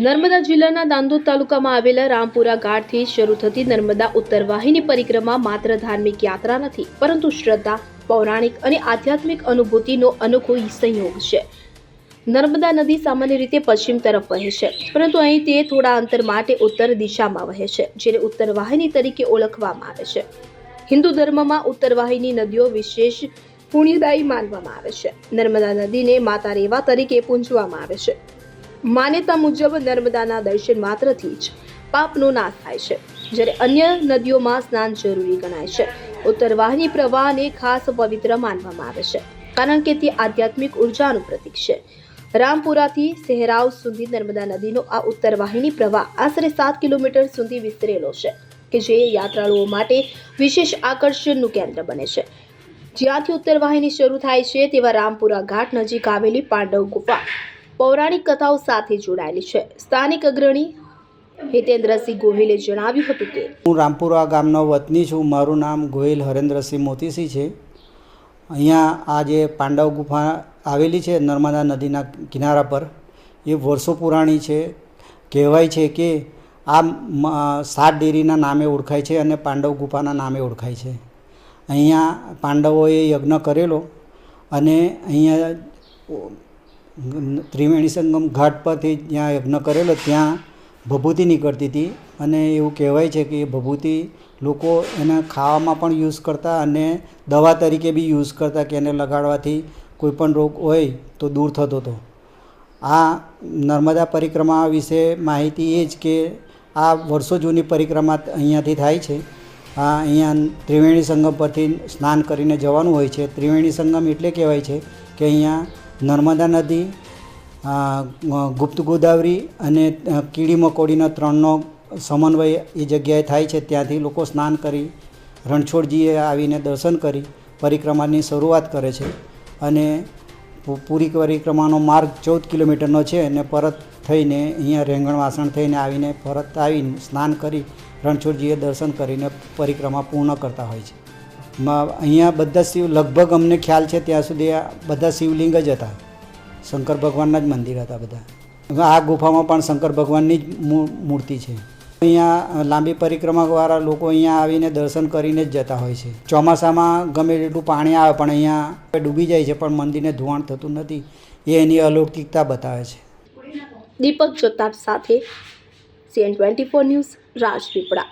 નર્મદા જિલ્લાના દાંદોદ તાલુકામાં આવેલા રામપુરા ઘાટથી શરૂ થતી નર્મદા ઉત્તર વાહિની પરિક્રમા માત્ર ધાર્મિક યાત્રા નથી, પરંતુ શ્રદ્ધા, પૌરાણિક અને આધ્યાત્મિક અનુભૂતિનો અનોખો સંયોગ છે. નર્મદા નદી સામાન્ય રીતે પશ્ચિમ તરફ વહે છે, પરંતુ અહીં તે થોડા અંતર માટે ઉત્તર દિશામાં વહે છે, જેને ઉત્તર વાહિની તરીકે ઓળખવામાં આવે છે. હિન્દુ ધર્મમાં ઉત્તર વાહિની નદીઓ વિશેષ પુણ્યદાયી માનવામાં આવે છે. નર્મદા નદીને માતા રેવા તરીકે પૂજવામાં આવે છે. માન્યતા મુજબ નર્મદાના દર્શન માત્રથી જ પાપનો નાશ થાય છે, જ્યારે અન્ય નદીઓમાં સ્નાન જરૂરી ગણાય છે. ઉત્તર વાહિની પ્રવાહને ખાસ પવિત્ર માનવામાં આવે છે, કારણ કે તે આધ્યાત્મિક ઉર્જાનું પ્રતીક છે. રામપુરાથી સહેરાવ સુધી નર્મદા નદીનો આ ઉત્તર વાહિની પ્રવાહ આશરે 7 કિલોમીટર સુધી વિસ્તરેલો છે, કે જે યાત્રાળુઓ માટે વિશેષ આકર્ષણનું કેન્દ્ર બને છે. જ્યાંથી ઉત્તર વાહિની શરૂ થાય છે તેવા રામપુરા ઘાટ નજીક આવેલી પાંડવ ગુફા પૌરાણિક કથાઓ સાથે જોડાયેલી છે. સ્થાનિક અગ્રણી હિતેન્દ્રસિંહ ગોહિલે જણાવ્યું હતું કે હું રામપુરા ગામનો વતની છું. મારું નામ ગોહિલ હરેન્દ્રસિંહ મોતીસિંહ છે. અહીંયા આ જે પાંડવ ગુફા આવેલી છે નર્મદા નદીના કિનારા પર, એ વર્ષો પુરાણી છે. કહેવાય છે કે આ 7 ડેરીના નામે ઓળખાય છે અને પાંડવ ગુફાના નામે ઓળખાય છે. અહીંયા પાંડવોએ યજ્ઞ કરેલો અને અહીંયા ત્રિવેણી સંગમ ઘાટ પરથી જ્યાં યજ્ઞ કરેલો ત્યાં ભભૂતિ નીકળતી હતી, અને એવું કહેવાય છે કે એ ભભૂતિ લોકો એને ખાવામાં પણ યુઝ કરતા અને દવા તરીકે બી યુઝ કરતા, કે એને લગાડવાથી કોઈ પણ રોગ હોય તો દૂર થતો હતો. આ નર્મદા પરિક્રમા વિશે માહિતી એ જ કે આ વર્ષો જૂની પરિક્રમા અહીંયાથી થાય છે. અહીંયા ત્રિવેણી સંગમ પરથી સ્નાન કરીને જવાનું હોય છે. ત્રિવેણી સંગમ એટલે કહેવાય છે કે અહીંયા નર્મદા નદી, ગુપ્ત ગોદાવરી અને કીડી મકોડીના 3નો સમન્વય એ જગ્યાએ થાય છે. ત્યાંથી લોકો સ્નાન કરી રણછોડજીએ આવીને દર્શન કરી પરિક્રમાની શરૂઆત કરે છે, અને પૂરી પરિક્રમાનો માર્ગ 14 કિલોમીટરનો છે, અને પરત થઈને અહીંયા રેંગણ વાસણ થઈને આવીને પરત આવીને સ્નાન કરી રણછોડજીએ દર્શન કરીને પરિક્રમા પૂર્ણ કરતા હોય છે. અહીંયા બધા લગભગ અમને ખ્યાલ છે ત્યાં સુધી બધા શિવલિંગ જ હતા, શંકર ભગવાનના જ મંદિર હતા બધા. આ ગુફામાં પણ શંકર ભગવાનની જ મૂર્તિ છે. અહીંયા લાંબી પરિક્રમાવાળા લોકો અહીંયા આવીને દર્શન કરીને જ જતા હોય છે. ચોમાસામાં ગમે તેટલું પાણી આવે પણ અહીંયા ડૂબી જાય છે, પણ મંદિરને ધોવાણ થતું નથી. એ એની અલૌકિકતા બતાવે છે. દીપક જગતાપ સાથે CN24 ન્યૂઝ, રાજપીપળા.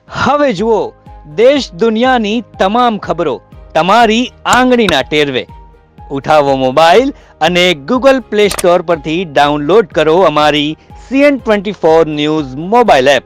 હવે જુઓ દેશ દુનિયાની તમામ ખબરો તમારી આંગળીના ટેરવે. ઉઠાવો મોબાઈલ અને Google Play Store પરથી ડાઉનલોડ કરો અમારી CN24 ન્યૂઝ મોબાઈલ એપ.